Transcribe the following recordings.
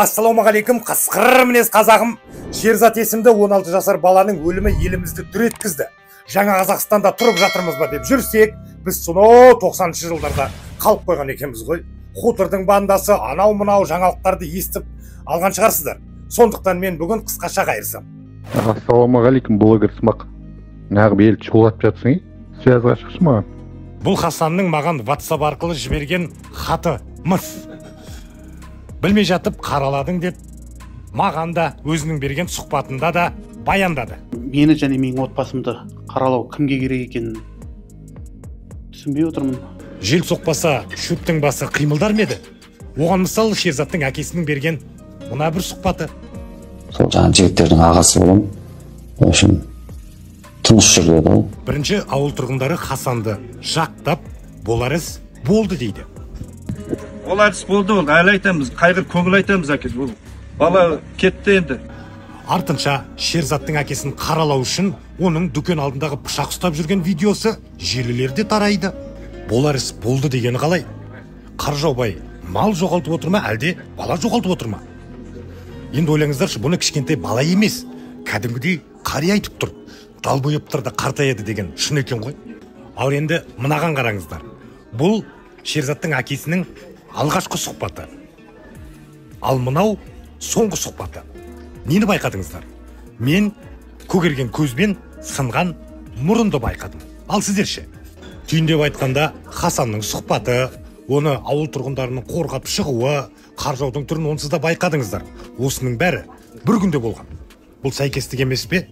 Ассалаумағалейкум, қасқыр мінез қазағым. Шерзат есімді 16 жасар баланың өлімі елімізді дүр еткізді. Жаңа Қазақстанда тұрып жатырмыз ба деп жүрсек, біз сонау 90-шы жылдарда қалып қойған екенбіз ғой. Хутордың бандасы анау мынау жаңалықтарды естіп алған шығарсыздар. Сондықтан мен бүгін қысқаша қайырсам. Ассалаумағалейкум, блогер Смақ. Нағып ел чолатып жатсың, связға шықшы маған. Бұл Хасанның маған WhatsApp арқылы жіберген хаты мыс. Білмей жатып қараладың деп, маған да өзінің берген сұхбатында да баяндады. Мені және менің отбасымды қаралау кімге керек екенін түсінбей отырмын. Жел соқпаса шөптің басы қимылдар ма еді? Оған мысалы Шерзаттың әкесінің берген мына бір сұхбаты. Сол жаңа жігіттердің ағасы болам. В общем, тыныш жүр деді ол. Бірінші ауыл тұрғындары Хасанды жақтап, болар іс болды дейді. Ол әдіс болды, ол әлі айтамыз, қайғыр көңіл айтамыз әкес, ол бала кетті енді. Артынша Шерзаттың әкесін қаралау үшін оның дүкен алдындағы пышақ ұстап жүрген видеосы желілерде тарайды. Болар іс болды дегені қалай? Қаржаубай мал жоғалтып отыр ма, әлде бала жоғалтып отыр ма? Енді ойлаңыздаршы, бұны кішкентай бала емес, кәдімгідей қария айтып тұр. Далбойыптар да қартаяды деген шын екен ғой. Ал енді мынаған қараңыздар. Бұл Шерзаттың әкесінің алғашқы сұхбаты. Ал мынау соңғы сұхбаты. Нені байқадыңыздар? Мен көгерген көзбен сынған мұрынды байқадым. Ал сіздерше? Түйіндеп айтқанда Хасанның сұхбаты, оны ауыл тұрғындарының қорғап шығуы, қаржаудың түрін онсыз да байқадыңыздар. Осының бәрі бір күнде болған. Бұл сәйкестік емес пе?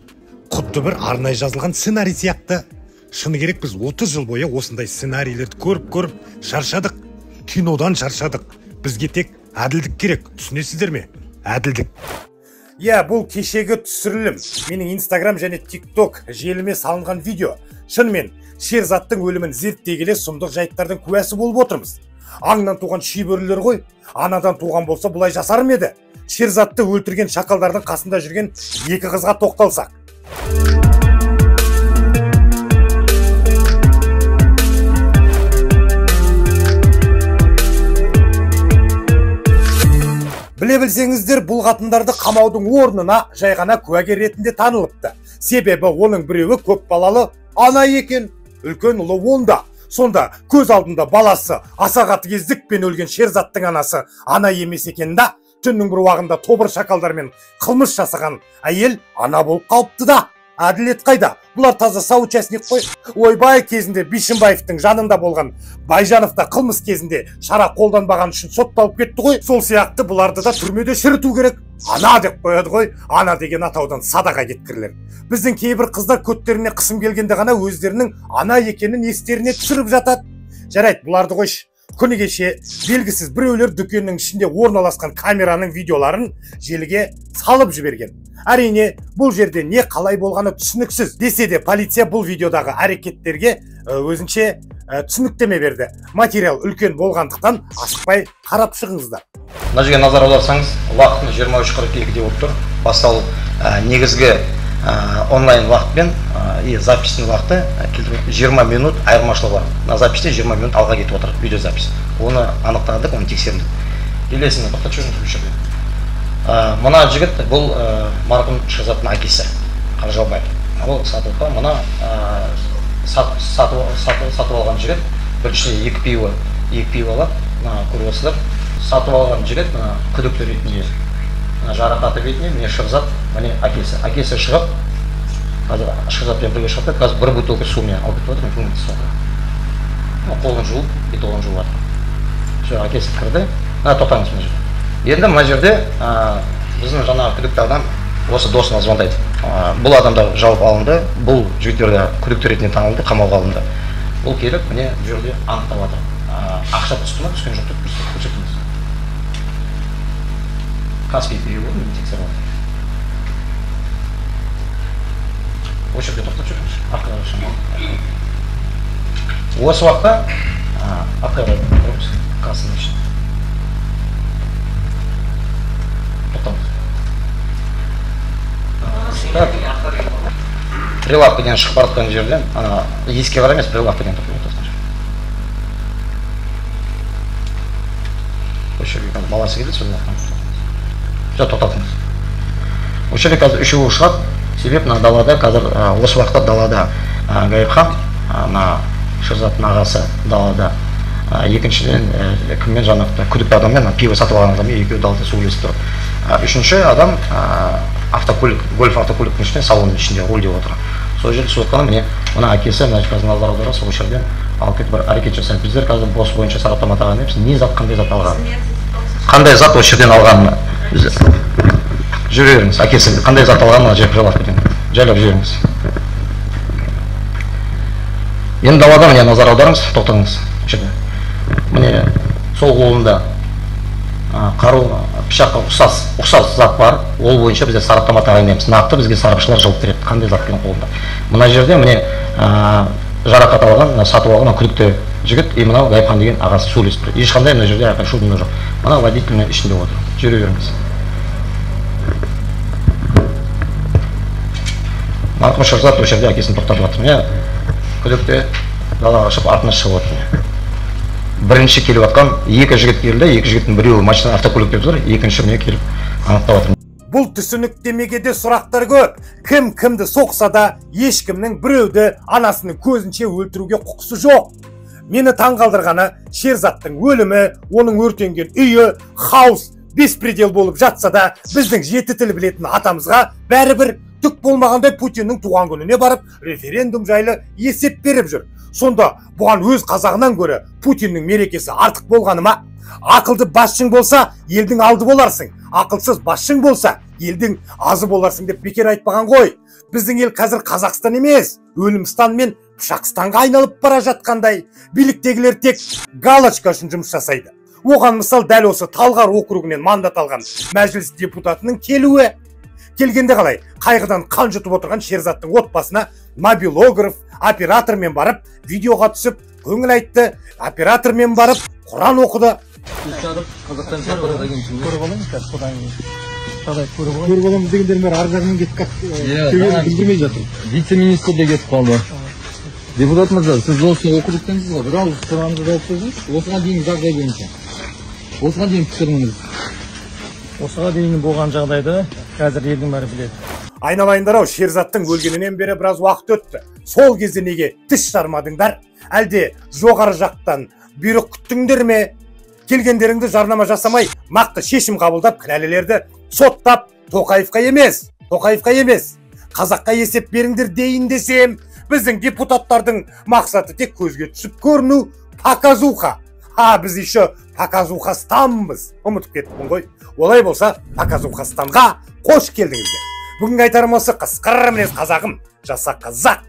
Құдды бір арнай жазылған сценарий сияқты. Шыны керек, біз 30 жыл бойы осындай сценарийлерді көріп шаршадық. Кинодан шаршадық. Бізге тек әділдік керек. Түсінесіздер ме? Әділдік. Иә, бұл кешегі түсірілім. Менің Instagram және TikTok желіме салынған видео. Шынымен Шерзаттың өлімін зерттей келе сұмдық жайттардың куәсі болып отырмыз. Аңнан туған шибөрілер ғой. Анадан туған болса бұлай жасар ма еді? Шерзатты өлтірген шақалдардың қасында жүрген екі қызға тоқталсақ. Біле білсеңіздер, бұл қатындарды қамаудың орнына жай ғана куәгер ретінде танылыпты. Себебі оның біреуі көп балалы ана екен, үлкен ұлы онда. Сонда көз алдында баласы аса қатыгездікпен өлген Шерзаттың анасы ана емес екен да, түннің бір уағында тобыр шақалдармен қылмыс жасаған әйел ана болып қалыпты да. Әділет қайда? Бұлар таза соучастник қой. Ойбай кезінде Бишімбаевтың жанында болған Байжанов та қылмыс кезінде шара қолданбаған үшін сотталып кетті ғой. Сол сияқты бұларды да түрмеде шіріту керек. Ана деп қояды ғой. Ана деген атаудан садаға кеткірлер. Біздің кейбір қыздар көттеріне қысым келгенде ғана өздерінің ана екенін естеріне түсіріп жатады. Жарайды, бұларды қойшы. Күні кеше белгісіз біреулер дүкеннің ішінде орналасқан камераның видеоларын желіге салып жіберген. Әрине, бұл жерде не қалай болғаны түсініксіз. Десе де полиция бұл видеодағы әрекеттерге өзінше түсініктеме берді. Материал үлкен болғандықтан асықпай қарап шығыңыздар. Мына жерге назар аударсаңыз, уақытын 23:42-де болып тұр. Басталып негізгі онлайн уақытпен записьтің уақыты 20 минут айырмашылығы бар. На записьте 20 минут алға кетіп отыр, видеозапись. Оны анықтадық, оны тексердік. Елесіне тоқтат жүріңіз. Мына жігіт бұл марқұм Шерзаттың әкесі, Қаржаубай. Ол сатып алған жігіт, біріншісінде екі пиво алады, көріп отырсыздар. Сатып алған жігіт күдікті ретінде, жарақаты ретінде міне Шерзат, міне әкесі. Әкесі шығып, қазір Шерзатпен бірге шығып, қазір бір бутылка сумен алып кетіп отыр, көңілді соқты. Қолын жуып, бетолын жуып жатыр. Әкесі кірді, тоқтаңыз мына жерде. Енді мына жерде біздің жаңағы күдікті адам осы досына звондайды. Бұл адамдар жауап алынды, бұл жігіттерді күдікті ретінде танылды, қамауға алынды. Бұл келіп, міне бұл жерде анықтап жатыр. Ақша түсті ма, түскен жоқ деп көрсетіңіз. Каспий переводы мен тексеріп жатыр. Осы жерде тоқтап жүріңіз. Арқаға шамалы. Осы уақытта арқаға тұрыңыз, кассаның ішінде. Прилавка деген шығып баратқан жерден, еске қарай емес, прилавка деген тұрып отырған жер. Осы жерге баласы келді, сол уақытта. тоқтатыңыз. Осы жерде қазір үшеуі шығады. Себеп мына далада қазір осы уақытта далада Ғайыпхан, мына Шерзаттың ағасы далада. Екіншіден кіммен жаңағы күдікті адаммен пиво сатып алған адаммен екеуі далада сөйлесіп тұр. Үшінші адам автокөлік, гольф автокөліктің ішінде, салонның ішінде рөлде отыр. Сол жерде сотқаны міне мына әкесі мына қазір назар аударады, сол жерден алып кетіп бір әрекет жасайды. Біздер қазір бос бойынша сараптама тағайын етеміз. Не зат, қандай зат алған? Қандай зат осы жерден алғанын жүре беріңіз. Әкесі қандай зат алғанын жайлап жайлап кетемін. Жайлап жіберіңіз. Енді далада міне назар аударыңыз, тоқтаңыз. Міне сол қолында қару, пышаққа ұқсас зат бар. Ол бойынша бізде сараптама тағайындаймыз. Нақты бізге сарапшылар жауап береді, қандай зат екен қолында. Мына жерде міне жарақат алған, сатып алған күдікті жігіт, мынау Ғайыпхан деген ағасы сөйлесіп тұр. Ешқандай мына жерде шудың жоқ. Мына водительдің ішінде отыр. Жүре беріңіз. Марқұм Шерзат осы жерде әкесін тоқтатып жатыр. Күдікті далаға шығып артына шығып отыр. Бірінші келіп атқан екі жігіт келді, екі жігіттің біреуі машина автокөлікте тұр, екінші міне келіп анықтап отыр. Бұл түсініктемеге де сұрақтар көп. Кім кімді соқса да ешкімнің біреуді анасының көзінше өлтіруге құқысы жоқ. Мені таңғалдырғаны Шерзаттың өлімі, оның өртенген үйі, хаос, беспредел болып жатса да, біздің жеті тіл білетін атамызға бәрібір түк болмағандай Путиннің туған күніне барып референдум жайлы есеп беріп жүр. Сонда бұған өз қазағынан көрі Путиннің мерекесі артық болғаны ма? Ақылды басшың болса, елдің алды боларсың. Ақылсыз басшың болса, елдің азы боларсың деп бекер айтпаған ғой. Біздің ел қазір Қазақстан емес, Өлімстан мен Пышақстанға айналып бара жатқандай. Биліктегілер тек галочка үшін жұмыс жасайды. Оған мысал дәл осы Талғар округінен мандат алған мәжіліс депутатының келуі. Келгенде қалай, қайғыдан қан жұтып отырған Шерзаттың отбасына мобилограф, оператормен барып, видеоға түсіп, көңіл айтты, оператормен барып, Құран оқыды. Көріп оламыз дегендерін бәрі арзағымен кетіп білдірмей жатыр. Вице-министр де кетіп қалды. Депутат мырза, сіз осы округтенсіз ғой, бір ауыз сұрағымды жауап беріңіз. Осыған дейін жағдай бойынша. Осыған дейін пікіріңіз. Осыға дейін болған жағдайды қазір елдің бәрі біледі. Айналайындар ау, Шерзаттың өлгенінен бері біраз уақыт өтті. Сол кезде неге тіс жармадыңдар? Әлде жоғары жақтан бұйрық күттіңдер ме? Келгендеріңді жарнама жасамай, нақты шешім қабылдап, кінәлілерді соттап, Тоқаевқа емес, қазаққа есеп беріңдер дейін десем, біздің депутаттардың мақсаты тек көзге түсіп көріну, показуха. Біз еще показухастанбыз. Ұмытып кеттім ғой. Олай болса, показухастанға қош келдіңіздер. Бүгінгі айтарым осы, қысқыр мінез қазағым, жаса қазақ.